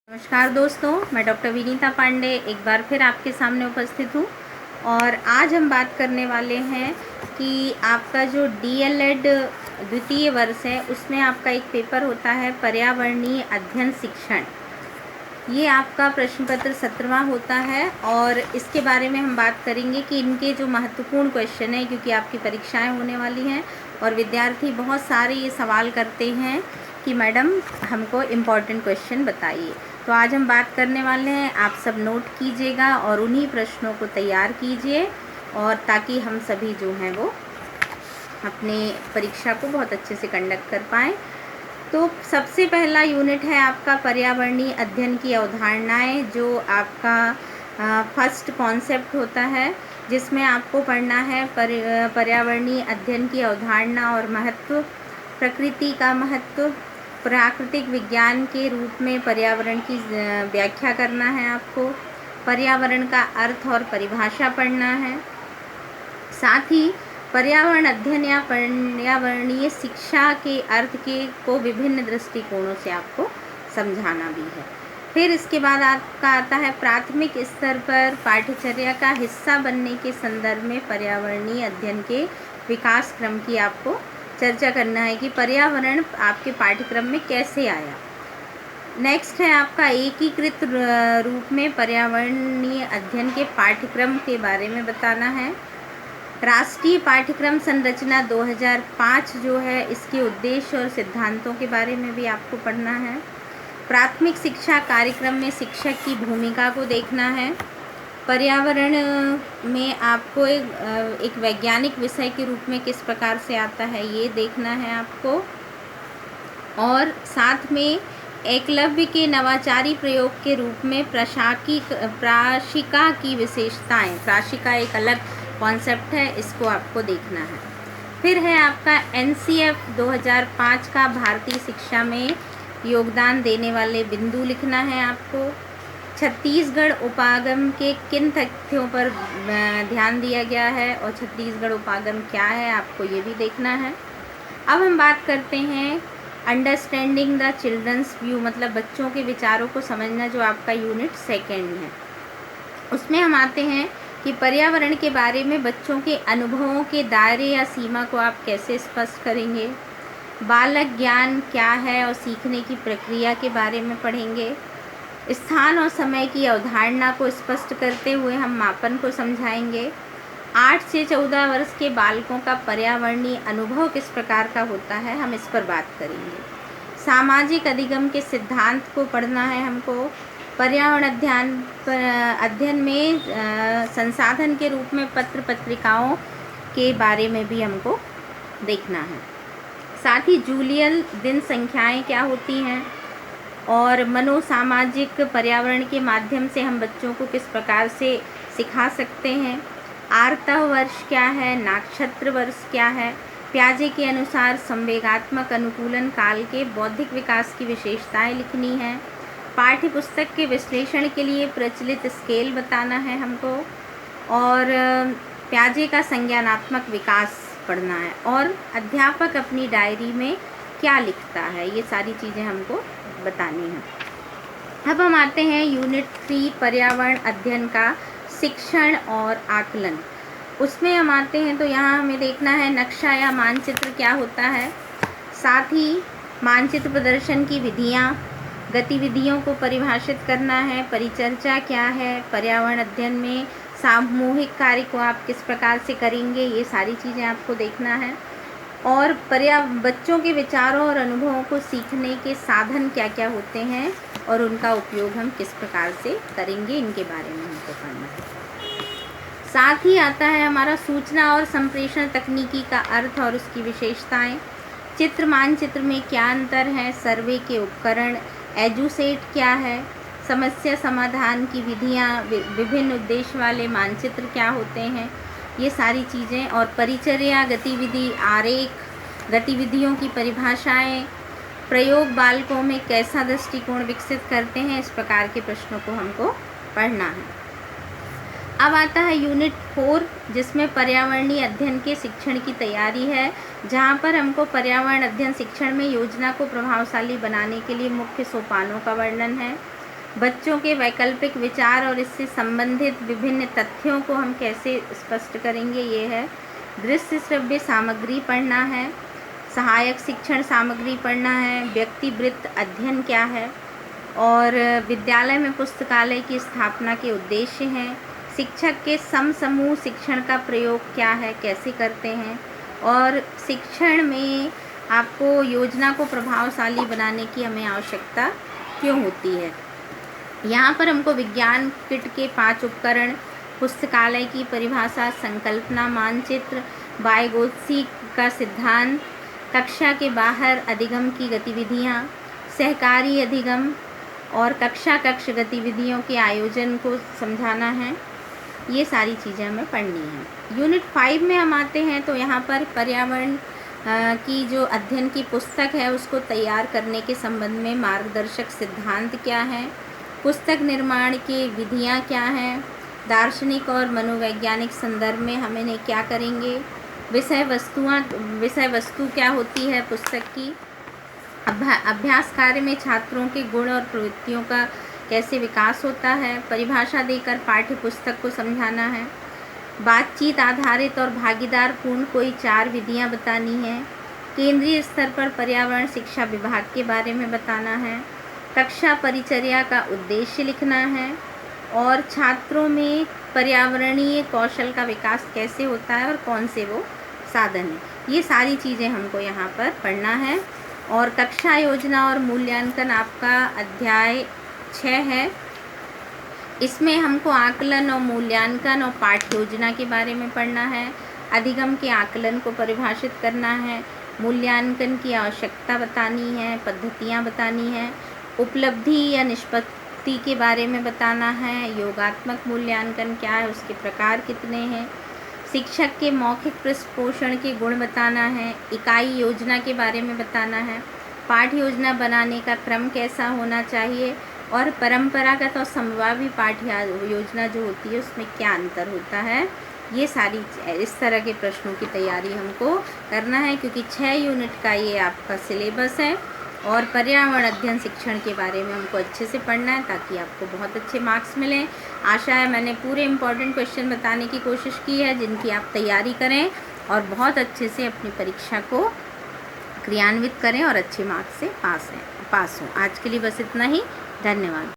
नमस्कार दोस्तों, मैं डॉक्टर विनीता पांडे एक बार फिर आपके सामने उपस्थित हूँ। और आज हम बात करने वाले हैं कि आपका जो डीएलएड द्वितीय वर्ष है उसमें आपका एक पेपर होता है पर्यावरणीय अध्ययन शिक्षण। ये आपका प्रश्न पत्र 17वां होता है और इसके बारे में हम बात करेंगे कि इनके जो महत्वपूर्ण क्वेश्चन है, क्योंकि आपकी परीक्षाएं होने वाली हैं और विद्यार्थी बहुत सारे ये सवाल करते हैं कि मैडम हमको इम्पॉर्टेंट क्वेश्चन बताइए। तो आज हम बात करने वाले हैं, आप सब नोट कीजिएगा और उन्हीं प्रश्नों को तैयार कीजिए और ताकि हम सभी जो हैं वो अपने परीक्षा को बहुत अच्छे से कंडक्ट कर पाएँ। तो सबसे पहला यूनिट है आपका पर्यावरणीय अध्ययन की अवधारणाएं, जो आपका फर्स्ट कॉन्सेप्ट होता है, जिसमें आपको पढ़ना है पर्यावरणीय अध्ययन की अवधारणा और महत्व, प्रकृति का महत्व, प्राकृतिक विज्ञान के रूप में पर्यावरण की व्याख्या करना है आपको, पर्यावरण का अर्थ और परिभाषा पढ़ना है, साथ ही पर्यावरण अध्ययन या पर्यावरणीय शिक्षा के अर्थ को विभिन्न दृष्टिकोणों से आपको समझाना भी है। फिर इसके बाद आपका आता है प्राथमिक स्तर पर पाठ्यचर्या का हिस्सा बनने के संदर्भ में पर्यावरणीय अध्ययन के विकास क्रम की आपको चर्चा करना है कि पर्यावरण आपके पाठ्यक्रम में कैसे आया। नेक्स्ट है आपका एकीकृत रूप में पर्यावरणीय अध्ययन के पाठ्यक्रम के बारे में बताना है। राष्ट्रीय पाठ्यक्रम संरचना 2005 जो है, इसके उद्देश्य और सिद्धांतों के बारे में भी आपको पढ़ना है। प्राथमिक शिक्षा कार्यक्रम में शिक्षक की भूमिका को देखना है। पर्यावरण में आपको एक वैज्ञानिक विषय के रूप में किस प्रकार से आता है ये देखना है आपको। और साथ में एकलव्य के नवाचारी प्रयोग के रूप में प्राशिका की विशेषताएं, प्राशिका एक अलग कॉन्सेप्ट है, इसको आपको देखना है। फिर है आपका एनसीएफ 2005 का भारतीय शिक्षा में योगदान देने वाले बिंदु लिखना है आपको। छत्तीसगढ़ उपागम के किन तथ्यों पर ध्यान दिया गया है और छत्तीसगढ़ उपागम क्या है, आपको ये भी देखना है। अब हम बात करते हैं अंडरस्टैंडिंग द चिल्ड्रंस व्यू, मतलब बच्चों के विचारों को समझना, जो आपका यूनिट 2 है। उसमें हम आते हैं कि पर्यावरण के बारे में बच्चों के अनुभवों के दायरे या सीमा को आप कैसे स्पष्ट करेंगे। बालक ज्ञान क्या है और सीखने की प्रक्रिया के बारे में पढ़ेंगे। स्थान और समय की अवधारणा को स्पष्ट करते हुए हम मापन को समझाएंगे। 8 से 14 वर्ष के बालकों का पर्यावरणीय अनुभव किस प्रकार का होता है, हम इस पर बात करेंगे। सामाजिक अधिगम के सिद्धांत को पढ़ना है हमको। पर्यावरण अध्ययन में संसाधन के रूप में पत्र पत्रिकाओं के बारे में भी हमको देखना है। साथ ही जूलियल दिन संख्याएं क्या होती हैं और मनोसामाजिक पर्यावरण के माध्यम से हम बच्चों को किस प्रकार से सिखा सकते हैं। आर्तव वर्ष क्या है, नक्षत्र वर्ष क्या है। प्याजे के अनुसार संवेगात्मक अनुकूलन काल के बौद्धिक विकास की विशेषताएं लिखनी है। पाठ्य पुस्तक के विश्लेषण के लिए प्रचलित स्केल बताना है हमको और प्याजे का संज्ञानात्मक विकास पढ़ना है और अध्यापक अपनी डायरी में क्या लिखता है, ये सारी चीज़ें हमको बतानी हैं। अब हम आते हैं यूनिट 3 पर्यावरण अध्ययन का शिक्षण और आकलन। उसमें हम आते हैं तो यहाँ हमें देखना है नक्शा या मानचित्र क्या होता है, साथ ही मानचित्र प्रदर्शन की विधियाँ, गतिविधियों को परिभाषित करना है। परिचर्चा क्या है, पर्यावरण अध्ययन में सामूहिक कार्य को आप किस प्रकार से करेंगे, ये सारी चीज़ें आपको देखना है। और बच्चों के विचारों और अनुभवों को सीखने के साधन क्या क्या होते हैं और उनका उपयोग हम किस प्रकार से करेंगे, इनके बारे में हमको पढ़ना है। साथ ही आता है हमारा सूचना और संप्रेषण तकनीकी का अर्थ और उसकी विशेषताएं। चित्र मानचित्र में क्या अंतर है, सर्वे के उपकरण, एजुसेट क्या है, समस्या समाधान की विधियाँ, विभिन्न उद्देश्य वाले मानचित्र क्या होते हैं, ये सारी चीज़ें। और परिचर्या, गतिविधि आरेख, गतिविधियों की परिभाषाएं, प्रयोग बालकों में कैसा दृष्टिकोण विकसित करते हैं, इस प्रकार के प्रश्नों को हमको पढ़ना है। अब आता है यूनिट 4, जिसमें पर्यावरणीय अध्ययन के शिक्षण की तैयारी है, जहाँ पर हमको पर्यावरण अध्ययन शिक्षण में योजना को प्रभावशाली बनाने के लिए मुख्य सोपानों का वर्णन है। बच्चों के वैकल्पिक विचार और इससे संबंधित विभिन्न तथ्यों को हम कैसे स्पष्ट करेंगे, ये है। दृश्य श्रव्य सामग्री पढ़ना है, सहायक शिक्षण सामग्री पढ़ना है, व्यक्तिवृत्त अध्ययन क्या है, और विद्यालय में पुस्तकालय की स्थापना के उद्देश्य हैं, शिक्षक के समूह शिक्षण का प्रयोग क्या है, कैसे करते हैं, और शिक्षण में आपको योजना को प्रभावशाली बनाने की हमें आवश्यकता क्यों होती है। यहाँ पर हमको विज्ञान किट के 5 उपकरण, पुस्तकालय की परिभाषा, संकल्पना मानचित्र, वाइगोत्स्की का सिद्धांत, कक्षा के बाहर अधिगम की गतिविधियाँ, सहकारी अधिगम और कक्ष गतिविधियों के आयोजन को समझाना है। ये सारी चीज़ें हमें पढ़नी हैं। यूनिट 5 में हम आते हैं तो यहाँ पर पर्यावरण की जो अध्ययन की पुस्तक है उसको तैयार करने के संबंध में मार्गदर्शक सिद्धांत क्या है, पुस्तक निर्माण की विधियाँ क्या हैं, दार्शनिक और मनोवैज्ञानिक संदर्भ में हम इन्हें क्या करेंगे, विषय वस्तु क्या होती है पुस्तक की, अभ्यास कार्य में छात्रों के गुण और प्रवृत्तियों का कैसे विकास होता है, परिभाषा देकर पाठ्य पुस्तक को समझाना है, बातचीत आधारित और भागीदार पूर्ण कोई 4 विधियाँ बतानी हैं, केंद्रीय स्तर पर पर्यावरण शिक्षा विभाग के बारे में बताना है, कक्षा परिचर्या का उद्देश्य लिखना है, और छात्रों में पर्यावरणीय कौशल का विकास कैसे होता है और कौन से वो साधन हैं। ये सारी चीज़ें हमको यहाँ पर पढ़ना है। और कक्षा योजना और मूल्यांकन आपका अध्याय 6 है। इसमें हमको आकलन और मूल्यांकन और पाठ्य योजना के बारे में पढ़ना है, अधिगम के आकलन को परिभाषित करना है, मूल्यांकन की आवश्यकता बतानी है, पद्धतियाँ बतानी हैं, उपलब्धि या निष्पत्ति के बारे में बताना है, योगात्मक मूल्यांकन क्या है, उसके प्रकार कितने हैं, शिक्षक के मौखिक पृष्ठपोषण के गुण बताना है, इकाई योजना के बारे में बताना है, पाठ्य योजना बनाने का क्रम कैसा होना चाहिए, और परंपरागत और समवायी पाठ्य योजना जो होती है उसमें क्या अंतर होता है। ये सारी इस तरह के प्रश्नों की तैयारी हमको करना है, क्योंकि 6 यूनिट का ये आपका सिलेबस है। और पर्यावरण अध्ययन शिक्षण के बारे में हमको अच्छे से पढ़ना है ताकि आपको बहुत अच्छे मार्क्स मिलें। आशा है मैंने पूरे इम्पॉर्टेंट क्वेश्चन बताने की कोशिश की है जिनकी आप तैयारी करें और बहुत अच्छे से अपनी परीक्षा को क्रियान्वित करें और अच्छे मार्क्स से पास हों। आज के लिए बस इतना ही। धन्यवाद।